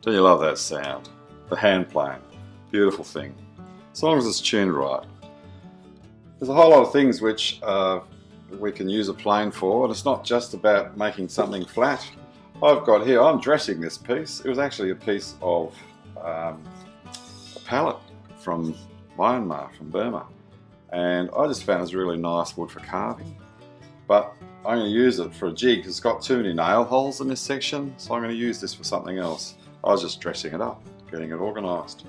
Don't you love that sound? The hand plane. Beautiful thing. As long as it's tuned right. There's a whole lot of things which we can use a plane for, and it's not just about making something flat. I've got here, I'm dressing this piece. It was actually a piece of a pallet from Myanmar, from Burma. And I just found it was really nice wood for carving. But I'm going to use it for a jig. It's got too many nail holes in this section, so I'm going to use this for something else. I was just dressing it up, getting it organised.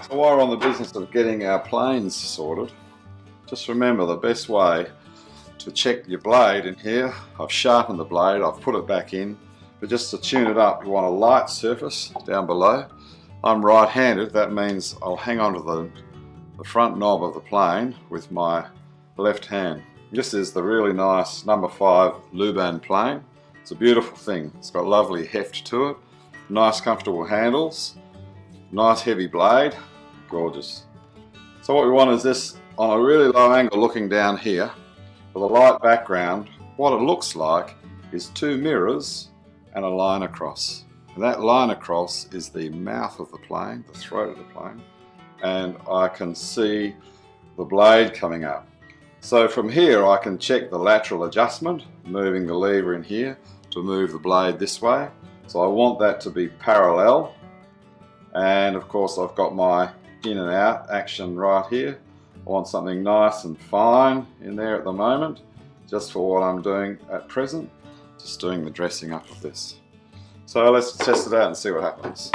So while we're on the business of getting our planes sorted, just remember the best way to check your blade in here. I've sharpened the blade, I've put it back in, but just to tune it up, you want a light surface down below. I'm right-handed, that means I'll hang on to the front knob of the plane with my left hand. This is the really nice number 5 Luban plane. It's a beautiful thing. It's got lovely heft to it, nice comfortable handles, nice heavy blade, gorgeous. So what we want is this on a really low angle looking down here with a light background. What it looks like is 2 mirrors and a line across. And that line across is the mouth of the plane, the throat of the plane, and I can see the blade coming up. So from here I can check the lateral adjustment, moving the lever in here to move the blade this way. So I want that to be parallel, and of course I've got my in and out action right here. I want something nice and fine in there at the moment, just for what I'm doing at present, just doing the dressing up of this. So let's test it out and see what happens.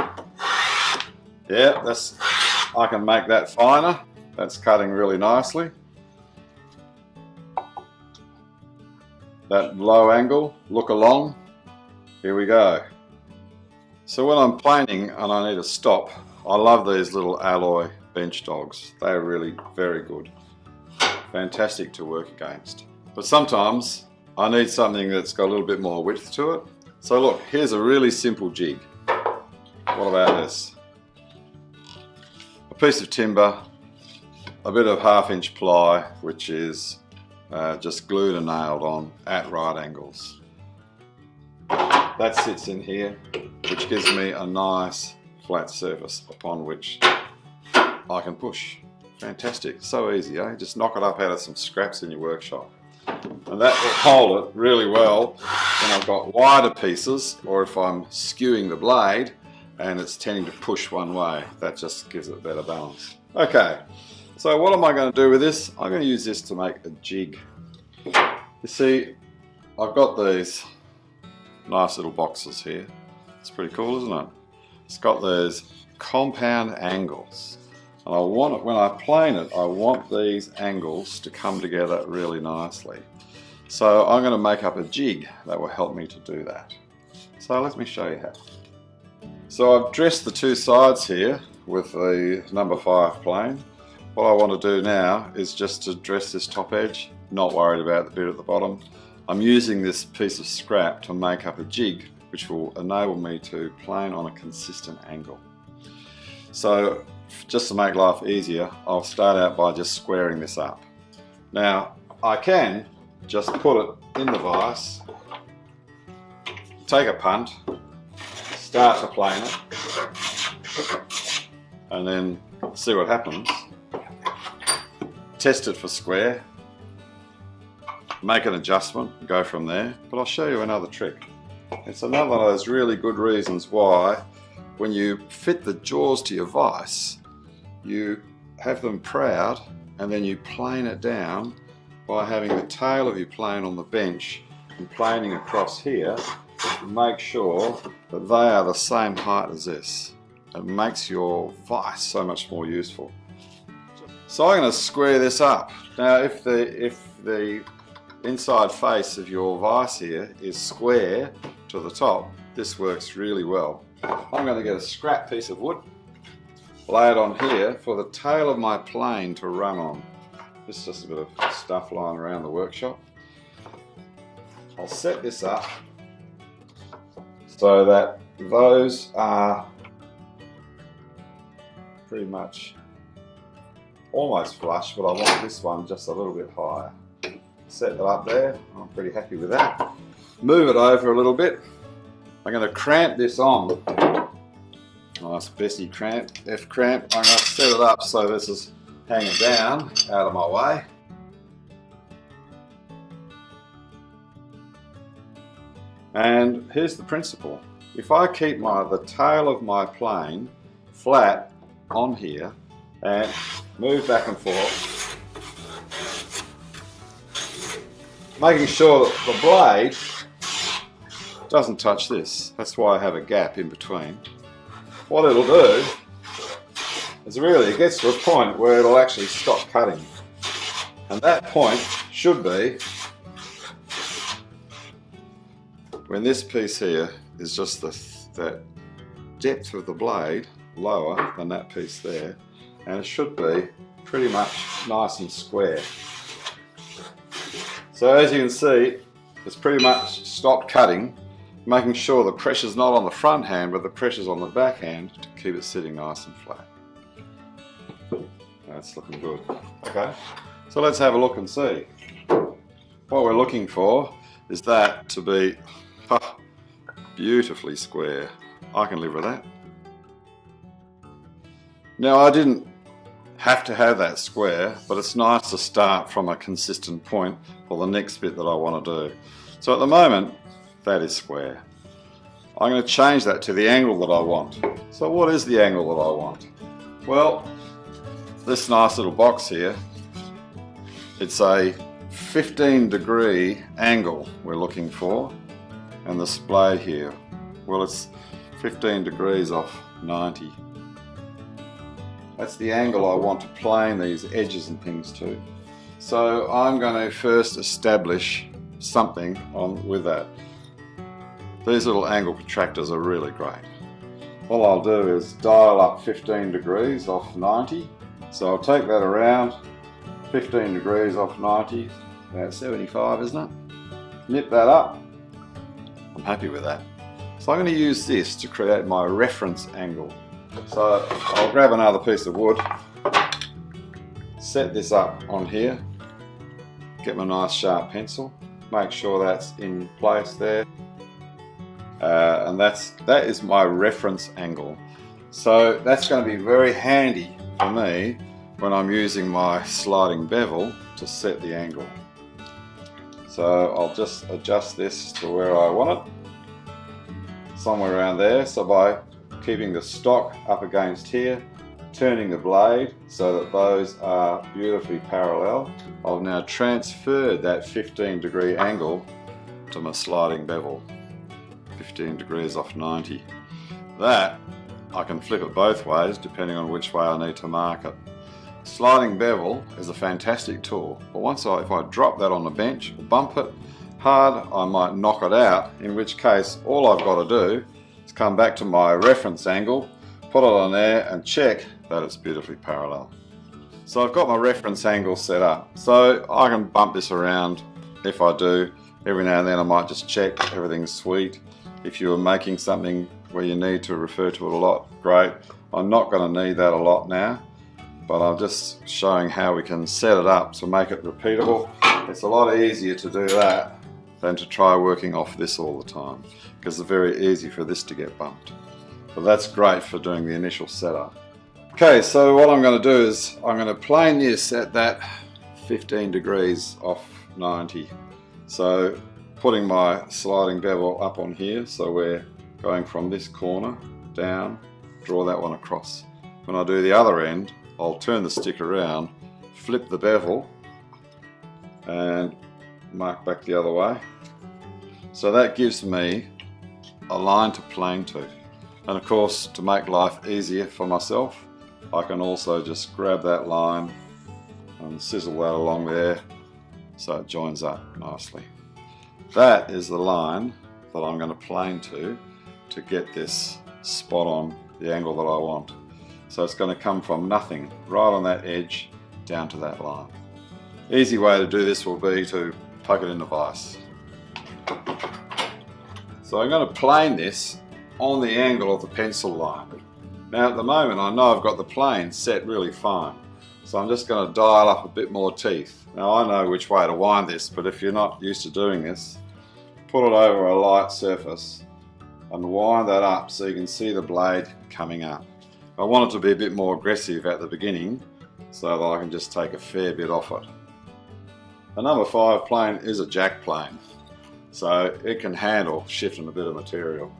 Yeah, I can make that finer. That's cutting really nicely. That low angle, look along, here we go. So when I'm planing and I need to stop, I love these little alloy bench dogs. They're really very good. Fantastic to work against. But sometimes I need something that's got a little bit more width to it. So look, here's a really simple jig. What about this? A piece of timber, a bit of 1/2 inch ply, which is just glued and nailed on at right angles. That sits in here, which gives me a nice flat surface upon which I can push. Fantastic, so easy, eh? Just knock it up out of some scraps in your workshop. And that will hold it really well when I've got wider pieces, or if I'm skewing the blade and it's tending to push one way. That just gives it better balance. Okay, so what am I going to do with this? I'm going to use this to make a jig. You see, I've got these nice little boxes here. It's pretty cool, isn't it? It's got those compound angles. And I want it, when I plane it, I want these angles to come together really nicely. So I'm going to make up a jig that will help me to do that. So let me show you how. So I've dressed the 2 sides here with the number 5 plane. What I want to do now is just to dress this top edge, not worried about the bit at the bottom. I'm using this piece of scrap to make up a jig which will enable me to plane on a consistent angle. So just to make life easier, I'll start out by just squaring this up. Now I can just put it in the vise, take a punt, start to plane it, and then see what happens. Test it for square, make an adjustment, go from there. But I'll show you another trick. It's another one of those really good reasons why when you fit the jaws to your vise, you have them proud and then you plane it down by having the tail of your plane on the bench and planing across here to make sure that they are the same height as this. It makes your vise so much more useful. So I'm going to square this up. Now if the inside face of your vise here is square to the top, this works really well. I'm going to get a scrap piece of wood, lay it on here for the tail of my plane to run on. This is just a bit of stuff lying around the workshop. I'll set this up so that those are pretty much almost flush, but I want this one just a little bit higher. Set that up there, I'm pretty happy with that. Move it over a little bit. I'm going to cramp this on Nice Bessie cramp, F cramp. I'm going to set it up so this is hanging down out of my way. And here's the principle. If I keep the tail of my plane flat on here and move back and forth, making sure that the blade doesn't touch this. That's why I have a gap in between. What it'll do is it gets to a point where it'll actually stop cutting. And that point should be when this piece here is just that depth of the blade lower than that piece there, and it should be pretty much nice and square. So as you can see, it's pretty much stopped cutting, making sure the pressure's not on the front hand but the pressure's on the back hand to keep it sitting nice and flat. That's looking good. Okay, so let's have a look and see. What we're looking for is that to be beautifully square. I can live with that. Now, I didn't have to have that square, but it's nice to start from a consistent point for the next bit that I want to do. So at the moment, that is square. I'm going to change that to the angle that I want. So what is the angle that I want? Well, this nice little box here, it's a 15-degree angle we're looking for. And the splay here, well, it's 15 degrees off 90. That's the angle I want to plane these edges and things to. So I'm going to first establish something with that. These little angle protractors are really great. All I'll do is dial up 15 degrees off 90. So I'll take that around, 15 degrees off 90, about 75, isn't it? Nip that up. I'm happy with that. So I'm going to use this to create my reference angle. So I'll grab another piece of wood, set this up on here, get my nice sharp pencil, make sure that's in place there, and that is my reference angle. So that's going to be very handy for me when I'm using my sliding bevel to set the angle. So I'll just adjust this to where I want it, somewhere around there. So by keeping the stock up against here, turning the blade so that those are beautifully parallel, I've now transferred that 15-degree angle to my sliding bevel, 15 degrees off 90. That, I can flip it both ways depending on which way I need to mark it. Sliding bevel is a fantastic tool, but if I drop that on the bench or bump it hard, I might knock it out, in which case all I've got to do is come back to my reference angle, put it on there and check that it's beautifully parallel. So I've got my reference angle set up, so I can bump this around if I do. Every now and then I might just check everything's sweet. If you're making something where you need to refer to it a lot, great. I'm not going to need that a lot now, but I'm just showing how we can set it up to make it repeatable. It's a lot easier to do that than to try working off this all the time, because it's very easy for this to get bumped. But that's great for doing the initial setup. Okay, so what I'm going to do is I'm going to plane this at that 15 degrees off 90. So putting my sliding bevel up on here, so we're going from this corner down, draw that one across. When I do the other end, I'll turn the stick around, flip the bevel and mark back the other way. So that gives me a line to plane to. And of course, to make life easier for myself, I can also just grab that line and sizzle that along there so it joins up nicely. That is the line that I'm going to plane to get this spot on the angle that I want. So it's going to come from nothing, right on that edge, down to that line. Easy way to do this will be to poke it in the vise. So I'm going to plane this on the angle of the pencil line. Now at the moment I know I've got the plane set really fine, so I'm just going to dial up a bit more teeth. Now I know which way to wind this, but if you're not used to doing this, put it over a light surface and wind that up so you can see the blade coming up. I want it to be a bit more aggressive at the beginning so that I can just take a fair bit off it. The number 5 plane is a jack plane, so it can handle shifting a bit of material.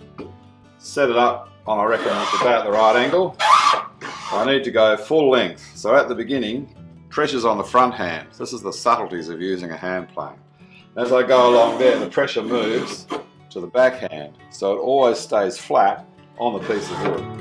Set it up on, I reckon, it's about the right angle. I need to go full length, so at the beginning, pressure's on the front hand. This is the subtleties of using a hand plane. As I go along there, the pressure moves to the back hand, so it always stays flat on the piece of wood.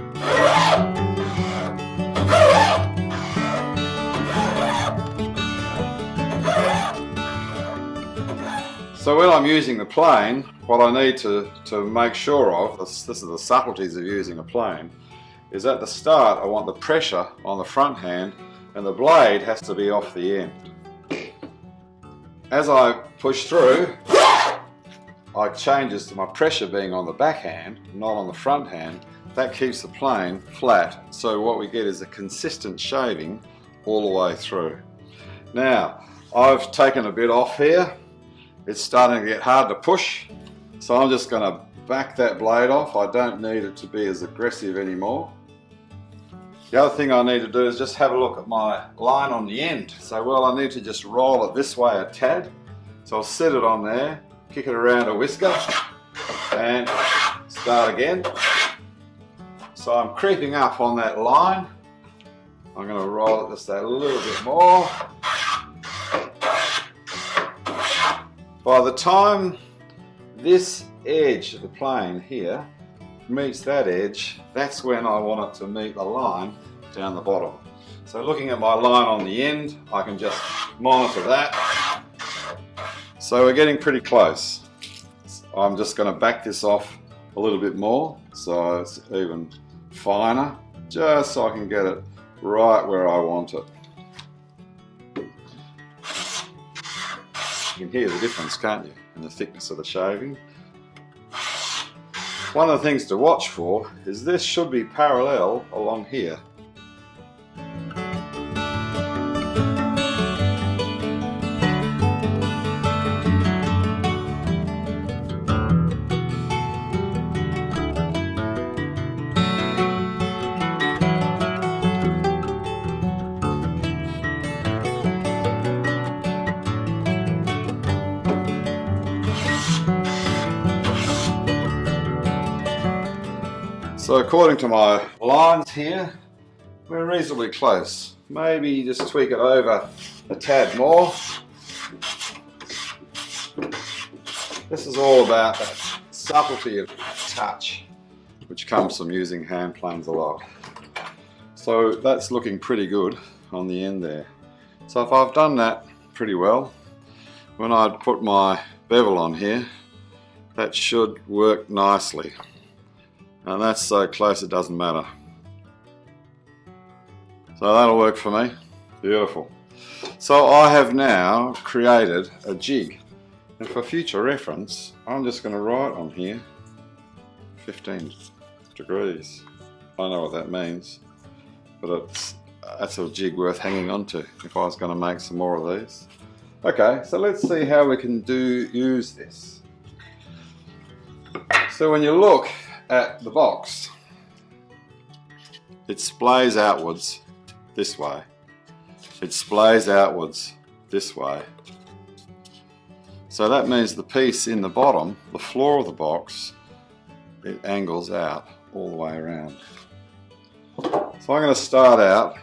So when I'm using the plane, what I need to make sure of, this is the subtleties of using a plane, is at the start I want the pressure on the front hand and the blade has to be off the end. As I push through, I changes to my pressure being on the back hand, not on the front hand. That keeps the plane flat, so what we get is a consistent shaving all the way through. Now, I've taken a bit off here. It's starting to get hard to push, so I'm just going to back that blade off. I don't need it to be as aggressive anymore. The other thing I need to do is just have a look at my line on the end. So, well, I need to just roll it this way a tad. So I'll set it on there, kick it around a whisker, and start again. So I'm creeping up on that line. I'm going to roll it just a little bit more. By the time this edge of the plane here meets that edge, that's when I want it to meet the line down the bottom. So looking at my line on the end, I can just monitor that. So we're getting pretty close. I'm just going to back this off a little bit more so it's even finer, just so I can get it right where I want it. You can hear the difference, can't you, in the thickness of the shaving. One of the things to watch for is this should be parallel along here. So according to my lines here, we're reasonably close. Maybe just tweak it over a tad more. This is all about that subtlety of touch, which comes from using hand planes a lot. So that's looking pretty good on the end there. So if I've done that pretty well, when I put my bevel on here, that should work nicely. And that's so close it doesn't matter. So that'll work for me. Beautiful. So I have now created a jig. And for future reference, I'm just going to write on here 15 degrees. I know what that means, but that's a jig worth hanging on to if I was going to make some more of these. Okay, so let's see how we can use this. So when you look at the box, it splays outwards this way. It splays outwards this way. So that means the piece in the bottom, the floor of the box, it angles out all the way around. So I'm going to start out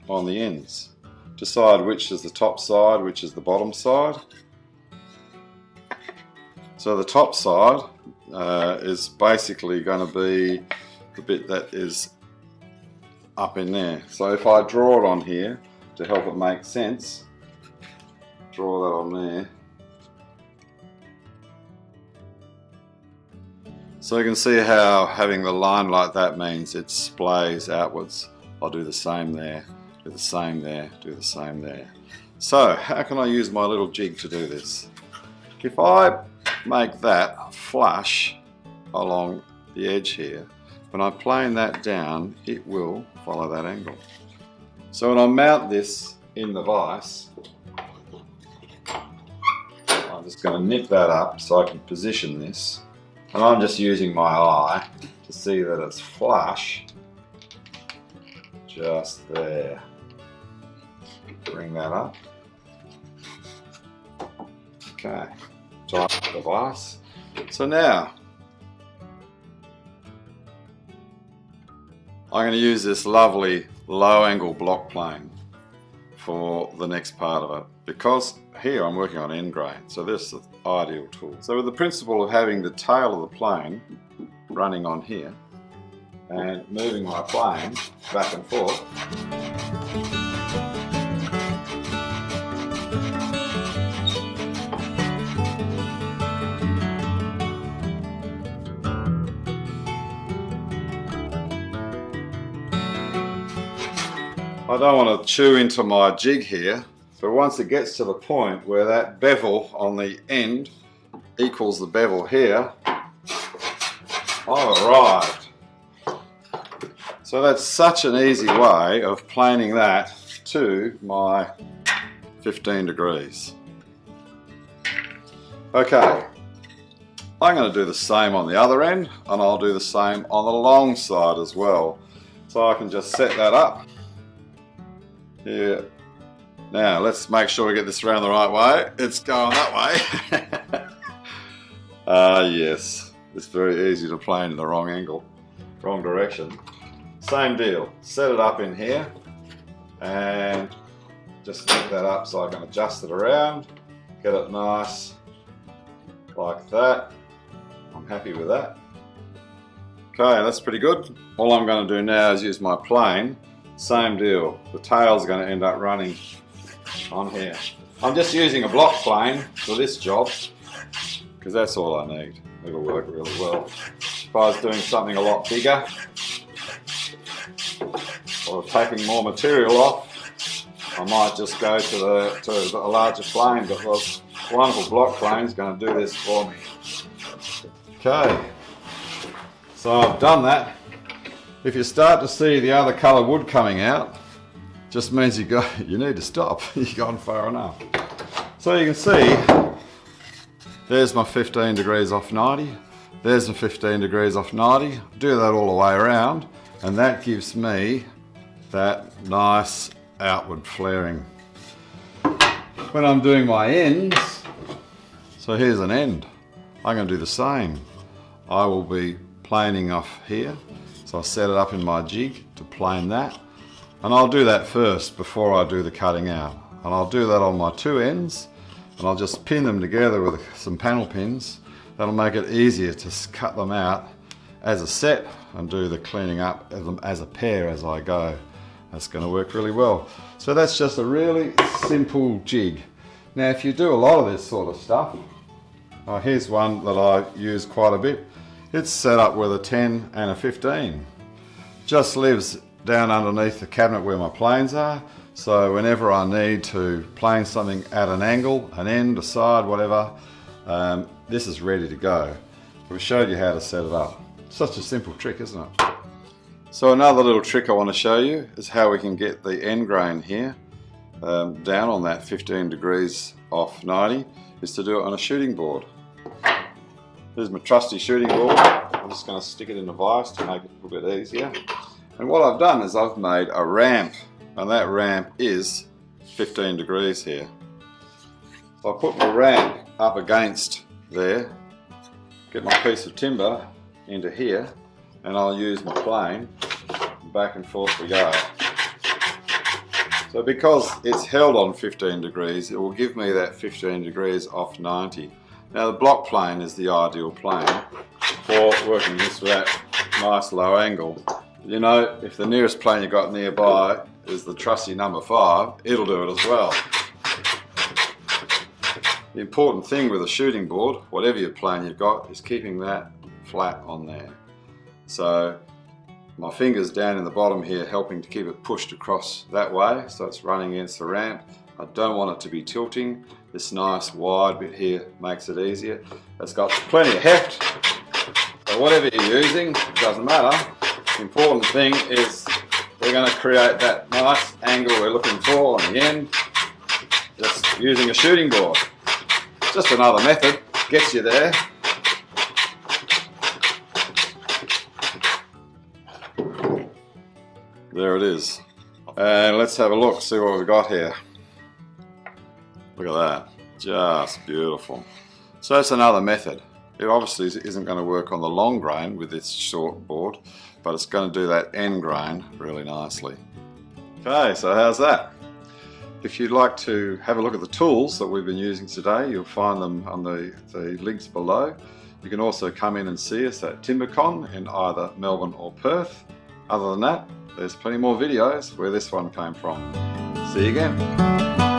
on the ends. Decide which is the top side, which is the bottom side. So the top side is basically going to be the bit that is up in there. So if I draw it on here to help it make sense, draw that on there. So you can see how having the line like that means it splays outwards. I'll do the same there, do the same there, do the same there. So how can I use my little jig to do this? If I make that flush along the edge here, when I plane that down, it will follow that angle. So when I mount this in the vise, I'm just going to nip that up so I can position this. And I'm just using my eye to see that it's flush just there. Bring that up. Okay, tighten the vise. So now I'm going to use this lovely low angle block plane for the next part of it, because here I'm working on end grain, so this is the ideal tool. So with the principle of having the tail of the plane running on here and moving my plane back and forth, I don't want to chew into my jig here, but once it gets to the point where that bevel on the end equals the bevel here, I've arrived. So that's such an easy way of planing that to my 15 degrees. Okay, I'm going to do the same on the other end, and I'll do the same on the long side as well. So I can just set that up. Here. Now let's make sure we get this around the right way. It's going that way. Yes, it's very easy to plane in the wrong angle, wrong direction. Same deal, set it up in here and just set that up so I can adjust it around, get it nice like that. I'm happy with that. Okay, that's pretty good. All I'm going to do now is use my plane. Same deal, the tail's going to end up running on here. I'm just using a block plane for this job because that's all I need. It'll work really well. If I was doing something a lot bigger or taking more material off, I might just go to a larger plane, but the wonderful block plane is going to do this for me. Okay, so I've done that. If you start to see the other colour wood coming out, just means you need to stop. You've gone far enough. So you can see, there's my 15 degrees off 90. There's my 15 degrees off 90. Do that all the way around, and that gives me that nice outward flaring. When I'm doing my ends, so here's an end. I'm going to do the same. I will be planing off here. So I'll set it up in my jig to plane that, and I'll do that first before I do the cutting out, and I'll do that on my two ends, and I'll just pin them together with some panel pins. That'll make it easier to cut them out as a set and do the cleaning up of them as a pair as I go. That's going to work really well. So that's just a really simple jig. Now if you do a lot of this sort of stuff, here's one that I use quite a bit. It's set up with a 10 and a 15. Just lives down underneath the cabinet where my planes are, so whenever I need to plane something at an angle, an end, a side, whatever, this is ready to go. We showed you how to set it up. Such a simple trick, isn't it? So another little trick I want to show you is how we can get the end grain here down on that 15 degrees off 90, is to do it on a shooting board. Here's my trusty shooting board. I'm just going to stick it in the vise to make it a little bit easier. And what I've done is I've made a ramp, and that ramp is 15 degrees here. So I put my ramp up against there, get my piece of timber into here, and I'll use my plane, back and forth we go. So because it's held on 15 degrees, it will give me that 15 degrees off 90. Now the block plane is the ideal plane for working this with that nice low angle. You know, if the nearest plane you got nearby is the trusty number 5, it'll do it as well. The important thing with a shooting board, whatever your plane you've got, is keeping that flat on there. So my finger's down in the bottom here helping to keep it pushed across that way, so it's running against the ramp. I don't want it to be tilting. This nice wide bit here makes it easier. It's got plenty of heft, so whatever you're using, it doesn't matter. The important thing is we're going to create that nice angle we're looking for on the end, just using a shooting board. Just another method, gets you there. There it is. And let's have a look, see what we've got here. Look at that, just beautiful. So that's another method. It obviously isn't going to work on the long grain with this short board, but it's going to do that end grain really nicely. Okay, so how's that? If you'd like to have a look at the tools that we've been using today, you'll find them on the links below. You can also come in and see us at Timbecon in either Melbourne or Perth. Other than that, there's plenty more videos where this one came from. See you again.